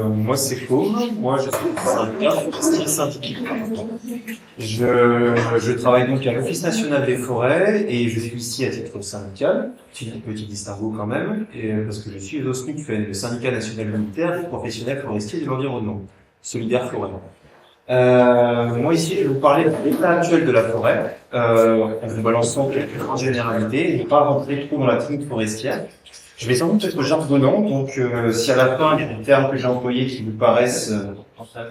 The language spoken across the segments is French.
Moi, c'est Côme. Moi, je suis syndic. Je travaille donc à l'Office national des forêts et je suis ici à titre syndical, petit distinguo quand même, parce que je suis au SNUC, le syndicat national unitaire des professionnels forestiers de l'environnement, Solidaire Forêt. Moi ici, je vais vous parler de l'état actuel de la forêt, en vous balançant quelques grandes généralités, et pas rentrer trop dans la technique forestière. Je vais sans doute être jargonnant, donc si à la fin il y a des termes que j'ai employés qui vous paraissent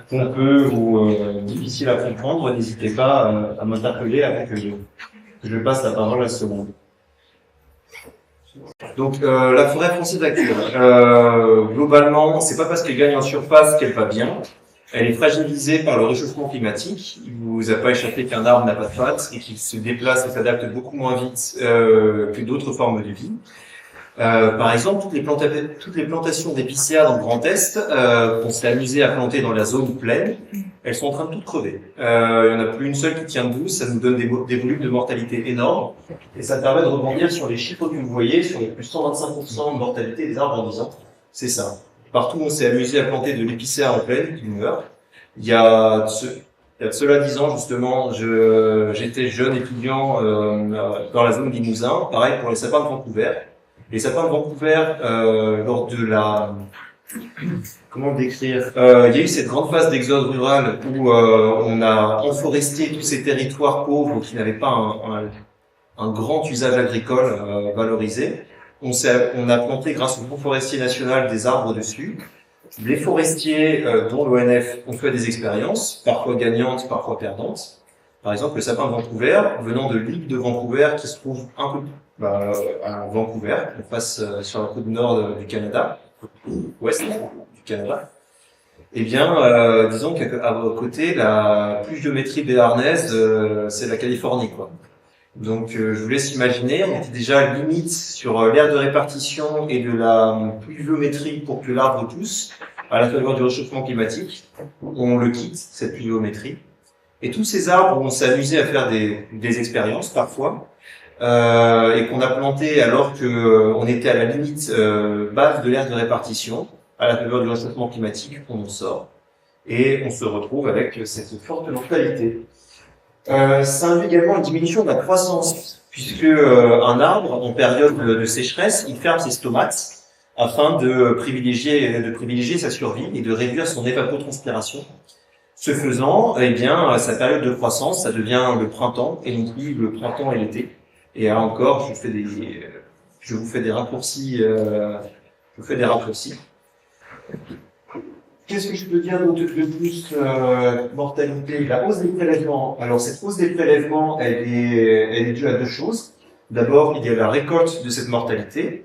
pompeux ou difficiles à comprendre, n'hésitez pas à m'interpeller avant que je passe la parole à ce moment. Donc la forêt française actuelle, globalement, c'est pas parce qu'elle gagne en surface qu'elle va bien. Elle est fragilisée par le réchauffement climatique. Il vous a pas échappé qu'un arbre n'a pas de pattes et qu'il se déplace et s'adapte beaucoup moins vite que d'autres formes de vie. Par exemple, toutes les plantations d'épicéas dans le Grand Est qu'on s'est amusé à planter dans la zone pleine, elles sont en train de toutes crever. Il n'y en a plus une seule qui tient debout, ça nous donne des volumes de mortalité énormes, et ça permet de rebondir sur les chiffres que vous voyez, sur les plus 125% de mortalité des arbres en 10 ans. C'est ça. Partout où on s'est amusé à planter de l'épicéa en plaine, qui meurt. Il y a de cela 10 ans, justement, j'étais jeune étudiant dans la zone Limousin, pareil pour les sapins de Vancouver. Les sapins de Vancouver, lors de la... Comment le décrire il y a eu cette grande phase d'exode rural où on a enforesté tous ces territoires pauvres qui n'avaient pas un grand usage agricole valorisé. On a planté, grâce au Fonds forestier national, des arbres dessus. Les forestiers, dont l'ONF, ont fait des expériences, parfois gagnantes, parfois perdantes. Par exemple, le sapin de Vancouver, venant de l'île de Vancouver, qui se trouve un peu à Vancouver, on passe sur la côte nord du Canada, ouest du Canada. Eh bien, disons qu'à côté, la pluviométrie béarnaise, c'est la Californie, quoi. Donc, je vous laisse imaginer, on était déjà limite sur l'aire de répartition et de la pluviométrie pour que l'arbre pousse, à la faveur du réchauffement climatique. On le quitte, cette pluviométrie. Et tous ces arbres, on s'est amusé à faire des expériences, parfois, et qu'on a planté alors que on était à la limite basse de l'aire de répartition, à la faveur du réchauffement climatique, on en sort. Et on se retrouve avec cette forte mortalité. Ça induit également une diminution de la croissance, puisque un arbre, en période de sécheresse, il ferme ses stomates afin de privilégier sa survie et de réduire son évapotranspiration. Ce faisant, eh bien, sa période de croissance, ça devient le printemps, et non plus le printemps et l'été. Et là encore, je vous fais des raccourcis. Qu'est-ce que je peux dire de plus mortalité? La hausse des prélèvements. Alors cette hausse des prélèvements, elle est due à deux choses. D'abord, il y a la récolte de cette mortalité.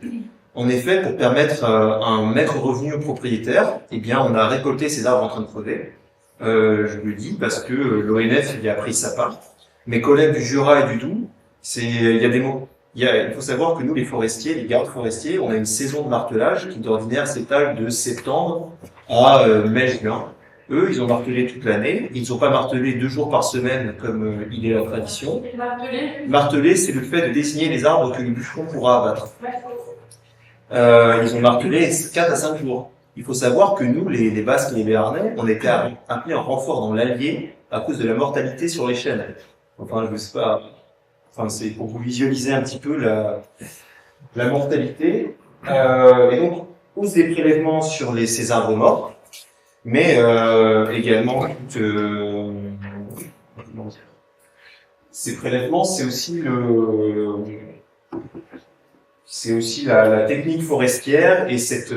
En effet, pour permettre un maigre revenu aux propriétaires, eh bien, on a récolté ces arbres en train de crever. Je le dis parce que l'ONF y a pris sa part. Mes collègues du Jura et du Doubs, il faut savoir que nous, les forestiers, les gardes forestiers, on a une saison de martelage qui d'ordinaire s'étale de septembre à mai-juin. Eux, ils ont martelé toute l'année. Ils n'ont pas martelé 2 jours par semaine comme il est la tradition. Marteler, c'est le fait de désigner les arbres que le bûcheron pourra abattre. Ils ont martelé 4 à 5 jours. Il faut savoir que nous, les Basques et les Béarnais, on était appelés en renfort dans l'Allier à cause de la mortalité sur les chênes. Enfin, je sais pas. Enfin, c'est pour vous visualiser un petit peu la mortalité. Et donc, hausse des prélèvements sur ces arbres morts, mais également ces prélèvements, c'est aussi la technique forestière et cette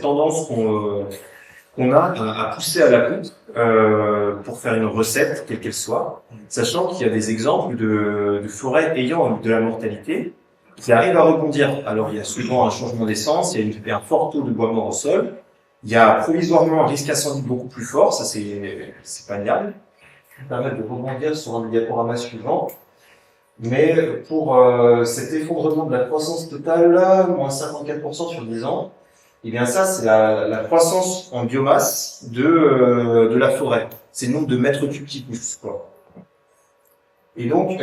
tendance qu'on a à pousser à la coupe pour faire une recette, quelle qu'elle soit, sachant qu'il y a des exemples de forêts ayant de la mortalité qui arrivent à rebondir. Alors, il y a souvent un changement d'essence, il y a un fort taux de bois mort au sol, il y a provisoirement un risque incendie beaucoup plus fort, ça c'est pas niable. Ça va permettre de rebondir sur un diaporama suivant. Mais pour cet effondrement de la croissance totale, moins 54% sur 10 ans, eh bien ça, c'est la croissance en biomasse de la forêt. C'est le nombre de mètres cubes qui poussent, quoi. Et donc,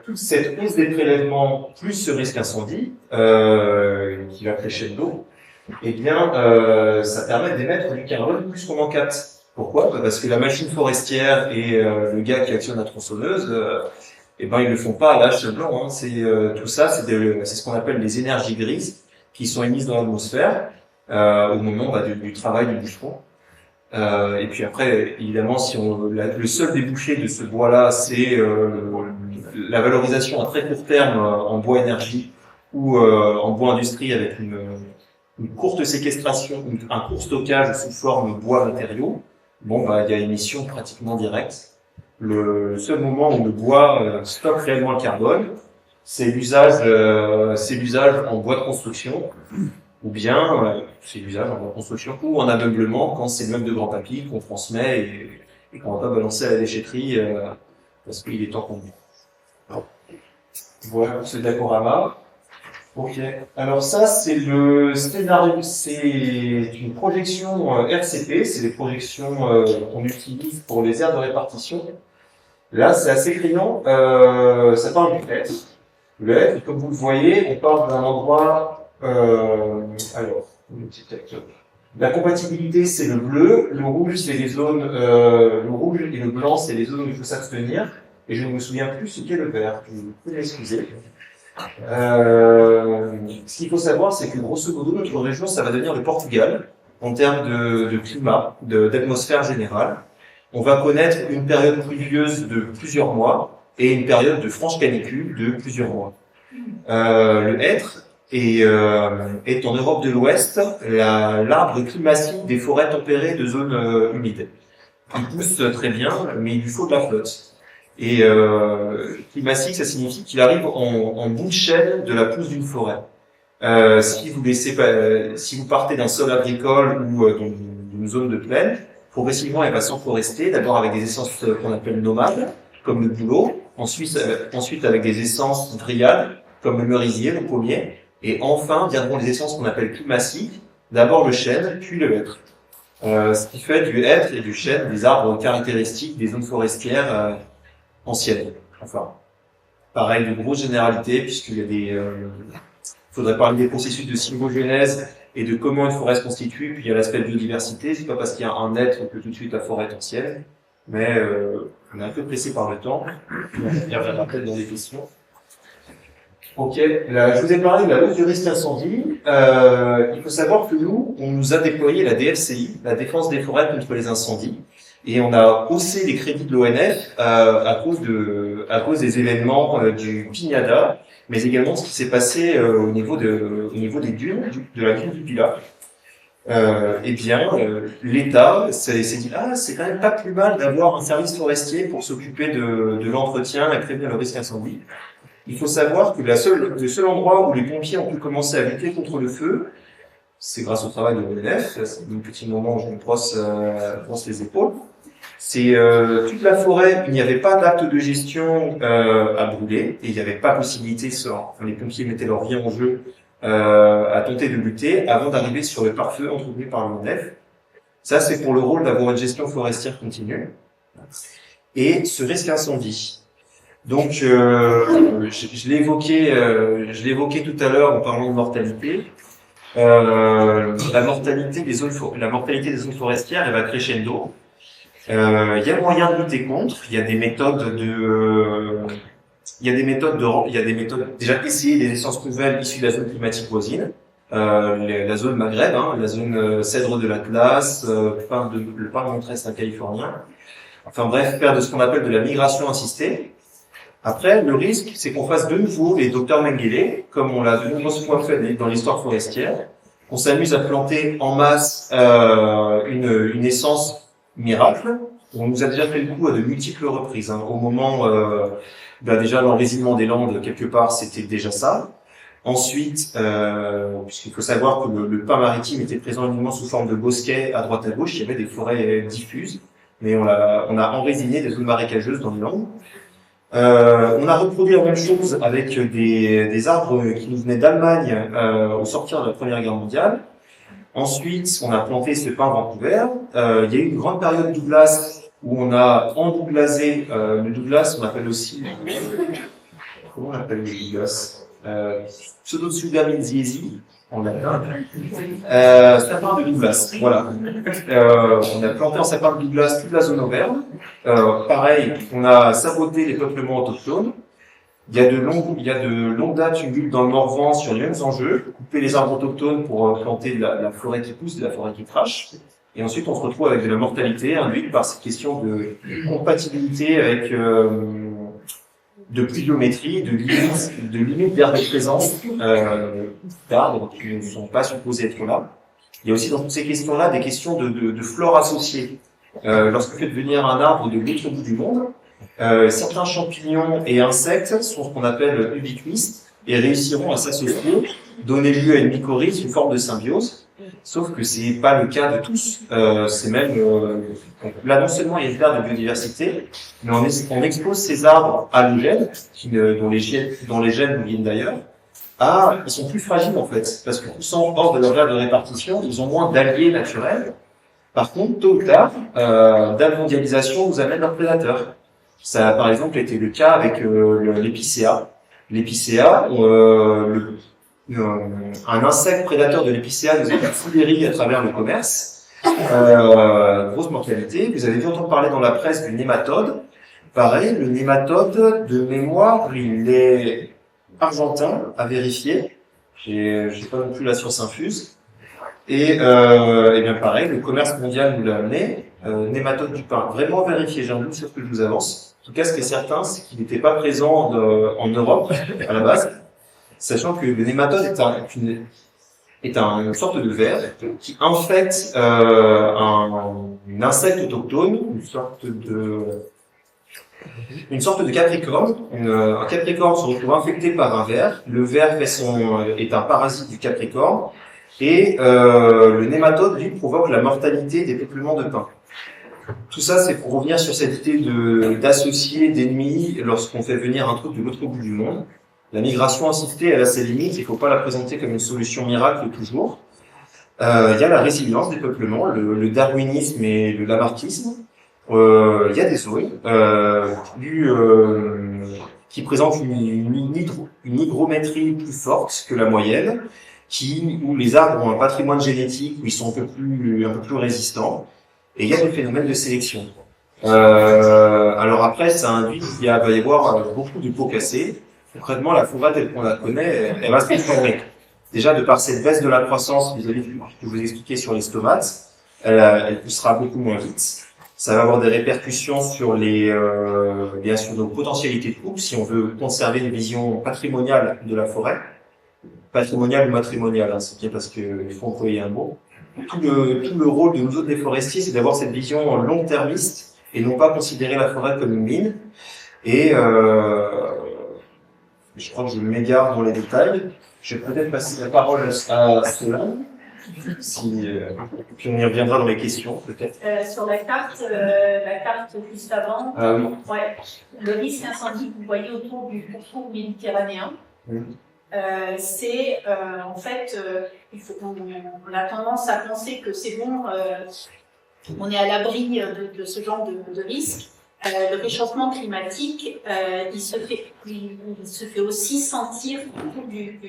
toute cette hausse des prélèvements, plus ce risque incendie, qui va crescendo, eh bien, ça permet d'émettre du carbone plus qu'on en capte. Pourquoi? Parce que la machine forestière et le gars qui actionne la tronçonneuse, eh ben, ils le font pas à l'âge blanc. Hein. Tout ça, c'est ce qu'on appelle les énergies grises qui sont émises dans l'atmosphère au moment du travail du bûcheron. Et puis après, évidemment, si le seul débouché de ce bois-là, c'est la valorisation à très court terme en bois énergie ou en bois industrie avec une courte séquestration, un court stockage sous forme bois matériaux, bon, bah, il y a émission pratiquement directe. Le seul moment où le bois stocke réellement le carbone, c'est l'usage en bois de construction, ou bien c'est l'usage en bois de construction ou en ameublement quand c'est le meuble de grand papy qu'on transmet et qu'on va pas balancer à la déchetterie parce qu'il est temps qu'on dit. Voilà pour ce diaporama. Ok. Alors ça, c'est le scénario, c'est une projection RCP, c'est des projections qu'on utilise pour les aires de répartition. Là, c'est assez criant, ça parle du être. Le être, comme vous le voyez, on parle d'un endroit, alors, la compatibilité, c'est le bleu, le rouge, c'est les zones, le rouge et le blanc, c'est les zones où il faut s'abstenir, et je ne me souviens plus ce qu'est le vert, je vous prie d'excuser. Ce qu'il faut savoir, c'est que grosso modo, notre région, ça va devenir le Portugal en termes de climat, d'atmosphère générale. On va connaître une période pluvieuse de plusieurs mois et une période de franche canicule de plusieurs mois. Le hêtre est en Europe de l'Ouest l'arbre climatique des forêts tempérées de zones humides. Il pousse très bien, mais il lui faut de la flotte. Et climatique, ça signifie qu'il arrive en bout de chaîne de la pousse d'une forêt. Si vous partez d'un sol agricole ou d'une zone de plaine, progressivement, elle va s'enforester, d'abord avec des essences qu'on appelle nomades, comme le bouleau, ensuite avec des essences dryades, comme le merisier, le pommier, et enfin viendront les essences qu'on appelle climaciques, d'abord le chêne, puis le hêtre. Ce qui fait du hêtre et du chêne des arbres caractéristiques des zones forestières anciennes. Enfin, pareil, de grosses généralités, puisqu'il y a faudrait parler des processus de sylvogénèse et de comment une forêt se constitue, puis il y a l'aspect de biodiversité, c'est pas parce qu'il y a un être que tout de suite la forêt est ancienne, mais on est un peu pressé par le temps, on y reviendra peut-être dans les questions. Ok, là, je vous ai parlé de la hausse du risque incendie. Il faut savoir que nous, on nous a déployé la DFCI, la défense des forêts contre les incendies, et on a haussé les crédits de l'ONF à cause des événements du Pignada, mais également ce qui s'est passé au niveau des dunes, de la dune du Pilat. L'État s'est dit c'est quand même pas plus mal d'avoir un service forestier pour s'occuper de l'entretien et prévenir le risque incendie. Il faut savoir que le seul endroit où les pompiers ont pu commencer à lutter contre le feu, c'est grâce au travail de l'ONF. C'est un petit moment où je me brosse les épaules. C'est toute la forêt, il n'y avait pas d'acte de gestion à brûler, et il n'y avait pas possibilité, les pompiers mettaient leur vie en jeu à tenter de lutter avant d'arriver sur le pare-feu entretenu par l'ONF. Ça, c'est pour le rôle d'avoir une gestion forestière continue. Et ce risque incendie. Donc, je l'ai évoqué tout à l'heure en parlant de mortalité. La mortalité des zones forestières, elle va crescendo. Il y a moyen de lutter contre. Il y a des méthodes déjà essayer des essences nouvelles issues de la zone climatique voisine, la zone Maghreb, la zone cèdre de l'Atlas, le pin de Montresse californien. Enfin bref, faire de ce qu'on appelle de la migration assistée. Après, le risque, c'est qu'on fasse de nouveau les docteurs Mengele, comme on l'a de nombreuses fois fait dans l'histoire forestière. On s'amuse à planter en masse une essence miracle. On nous a déjà fait le coup à de multiples reprises. Au moment, déjà l'enracinement des landes, quelque part, c'était déjà ça. Ensuite, puisqu'il faut savoir que le pin maritime était présent uniquement sous forme de bosquets à droite à gauche, il y avait des forêts diffuses, mais on a enraciné des zones marécageuses dans les landes. On a reproduit la même chose avec des arbres qui nous venaient d'Allemagne au sortir de la Première Guerre mondiale. Ensuite, on a planté ce pin Vancouver. Il y a eu une grande période Douglas où on a endouglasé le Douglas, on appelle aussi... Comment on appelle le Douglas Pseudosuga minziesi. en latin. Sapin de Douglas, voilà. On a planté en sapin de Douglas toute la zone auvergne. Pareil, on a saboté les peuplements autochtones. Il y a de longue date une lutte dans le Morvan sur les mêmes enjeux, couper les arbres autochtones pour planter de la forêt qui pousse, de la forêt qui crache. Et ensuite, on se retrouve avec de la mortalité induite par cette question de compatibilité avec de pluviométrie, de limites d'air de présence d'arbres qui ne sont pas supposés être là. Il y a aussi dans toutes ces questions-là des questions de flore associée. Lorsque vous faites venir un arbre de l'autre bout du monde, certains champignons et insectes sont ce qu'on appelle ubiquinistes et réussiront à s'associer, donner lieu à une mycorhize, une forme de symbiose. Sauf que c'est pas le cas de tous. C'est même donc là non seulement il y a une perte de biodiversité, mais on expose ces arbres halogènes, dont les gènes viennent d'ailleurs. Ils sont plus fragiles en fait, parce que poussant hors de leur aire de répartition, ils ont moins d'alliés naturels. Par contre, tôt ou tard, la mondialisation nous amène leurs prédateurs. Ça a par exemple été le cas avec l'épicéa. L'épicéa, un insecte prédateur de l'épicéa nous a accéléré à travers le commerce. Grosse mortalité. Vous avez dû entendre parler dans la presse du nématode. Pareil, le nématode, de mémoire, il est argentin, à vérifier. J'ai pas non plus la science infuse. Et bien pareil, le commerce mondial nous l'a amené. Nématode du pain, vraiment vérifié, j'ai un doute sur ce que je vous avance. En tout cas, ce qui est certain, c'est qu'il n'était pas présent en Europe à la base, sachant que le nématode est une sorte de ver qui infecte un insecte autochtone, une sorte de capricorne. Un capricorne se retrouve infecté par un ver. Le ver est un parasite du capricorne. Et le nématode, lui, provoque la mortalité des peuplements de pins. Tout ça, c'est pour revenir sur cette idée d'associer d'ennemis lorsqu'on fait venir un truc de l'autre bout du monde. La migration assistée, elle a ses limites, il ne faut pas la présenter comme une solution miracle toujours. Il y a la résilience des peuplements, le darwinisme et le lamarckisme. Il y a des zones qui présentent une hygrométrie plus forte que la moyenne, où les arbres ont un patrimoine génétique, où ils sont un peu plus résistants. Et il y a des phénomènes de sélection. Alors après, ça induit qu'il va y avoir beaucoup de pots cassés. Concrètement, la forêt telle qu'on la connaît, elle va se transformer. Déjà, de par cette baisse de la croissance vis-à-vis de ce que je vous expliquais sur les stomates, elle poussera beaucoup moins vite. Ça va avoir des répercussions sur bien sûr nos potentialités de coupe, si on veut conserver une vision patrimoniale de la forêt. Patrimoniale ou matrimoniale, hein, c'est bien parce qu'il faut employer un mot. Tout le rôle de nous autres des forestiers, c'est d'avoir cette vision long-termiste et non pas considérer la forêt comme une mine. Et je crois que je m'égare dans les détails. Je vais peut-être passer la parole à cela. Puis on y reviendra dans les questions, peut-être. Sur la carte juste avant, ouais, le risque incendie que vous voyez autour du pourtour méditerranéen, c'est en fait, on a tendance à penser que c'est bon, on est à l'abri de ce genre de risque. Le réchauffement climatique, il se fait aussi sentir autour du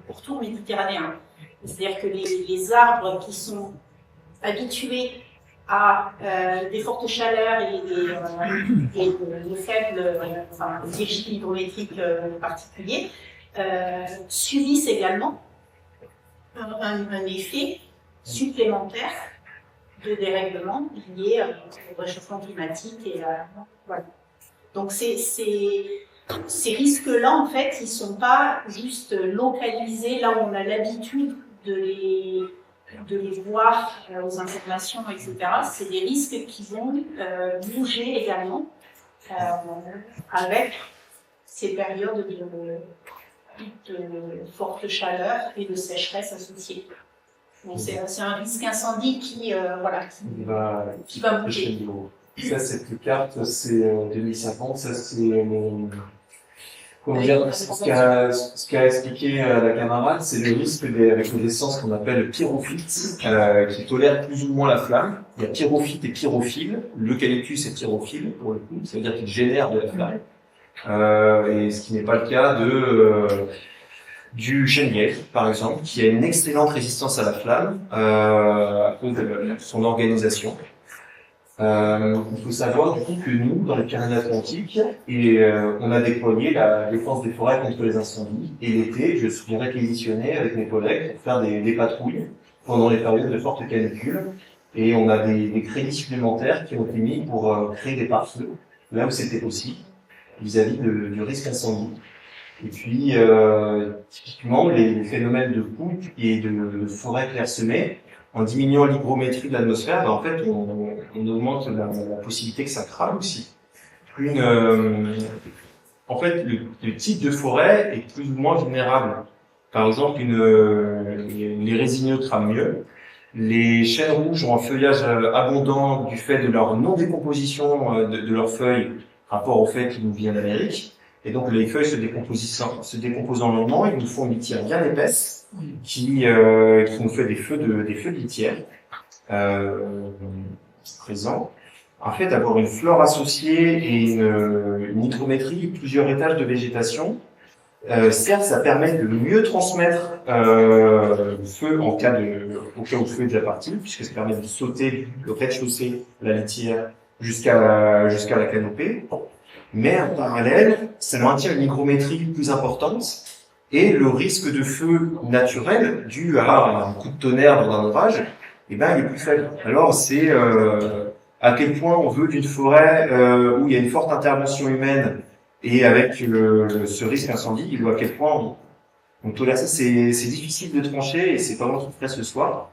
pourtour méditerranéen. C'est-à-dire que les arbres qui sont habitués à des fortes chaleurs et de faibles régimes hydrométriques particuliers subissent également un effet supplémentaire de dérèglement lié au réchauffement climatique. Voilà. Donc ces risques-là, en fait, ils ne sont pas juste localisés là où on a l'habitude de les voir aux informations, etc. C'est des risques qui vont bouger également avec ces périodes de forte chaleur et de sécheresse associées. Donc c'est un risque incendie qui va bouger. Ça, cette carte, c'est 2050. Ça, c'est comment dire, ce qu'a expliqué la camarade, c'est le risque avec une essence qu'on appelle pyrophyte, qui tolère plus ou moins la flamme. Il y a pyrophyte et pyrophile. L'eucalyptus est pyrophile, pour le coup. Ça veut dire qu'il génère de la flamme. Et ce qui n'est pas le cas du chêne par exemple, qui a une excellente résistance à la flamme à cause de son organisation. Il faut savoir du coup que nous, dans les Pyrénées-Atlantiques, on a déployé la défense des forêts contre les incendies. Et l'été, je suis réquisitionné avec mes collègues pour faire des patrouilles pendant les périodes de forte canicule. Et on a des crédits supplémentaires qui ont été mis pour créer des pare-feux, là où c'était possible, vis-à-vis du risque incendie. Et puis, typiquement, les phénomènes de coupe et de forêt clairsemée, en diminuant l'hygrométrie de l'atmosphère, ben, en fait, on augmente la possibilité que ça crame aussi. En fait, le type de forêt est plus ou moins vulnérable. Par exemple, les résineux crament mieux. Les chênes rouges ont un feuillage abondant du fait de leur non-décomposition de leurs feuilles, rapport au fait qu'ils nous viennent d'Amérique. Et donc les feuilles se décomposant lentement, ils nous font une litière bien épaisse qui nous fait des feux de litière présents. En fait, avoir une flore associée et une hygrométrie, plusieurs étages de végétation, certes, ça permet de mieux transmettre le feu au cas où le feu est déjà parti, puisque ça permet de sauter le rez-de-chaussée, la litière, jusqu'à la canopée. Mais en parallèle, ça maintient une hygrométrie plus importante et le risque de feu naturel dû à un coup de tonnerre dans un orage, il est plus faible. Alors c'est à quel point on veut d'une forêt où il y a une forte intervention humaine et avec ce risque incendie, ou à quel point on tolère ça. C'est difficile de trancher et c'est pas moi qui le ferai ce soir.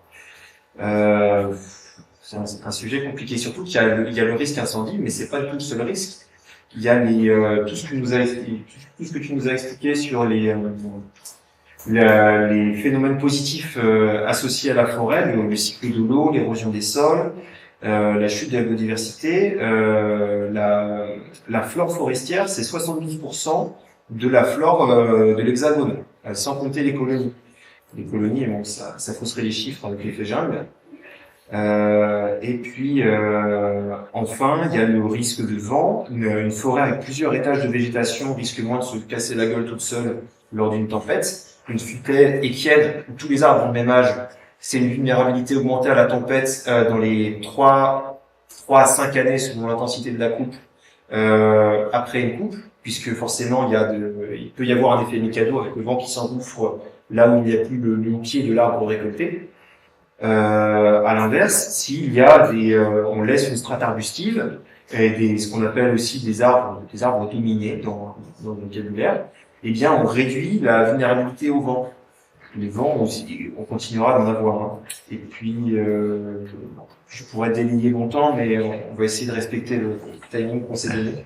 C'est un sujet compliqué, surtout qu'il y a le risque incendie, mais c'est pas tout le seul risque. Il y a tout ce que tu nous as expliqué sur les phénomènes positifs associés à la forêt, le cycle de l'eau, l'érosion des sols, la chute de la biodiversité, la flore forestière, c'est 70% de la flore de l'Hexagone, sans compter les colonies. Les colonies, bon, ça fausserait les chiffres avec l'effet jungle. Et puis, enfin, il y a le risque de vent. Une forêt avec plusieurs étages de végétation risque moins de se casser la gueule toute seule lors d'une tempête. Une futaie équiède, où tous les arbres ont le même âge, c'est une vulnérabilité augmentée à la tempête dans les 3 à 5 années selon l'intensité de la coupe après une coupe, puisque forcément il peut y avoir un effet Mikado avec le vent qui s'engouffre là où il n'y a plus le pied de l'arbre récolté. À l'inverse, s'il y a on laisse une strate arbustive et ce qu'on appelle aussi des arbres dominés dans le vocabulaire, eh bien on réduit la vulnérabilité au vent. Les vents aussi, on continuera d'en avoir. Hein. Et puis, je pourrais délier longtemps, mais on va essayer de respecter le timing qu'on s'est donné.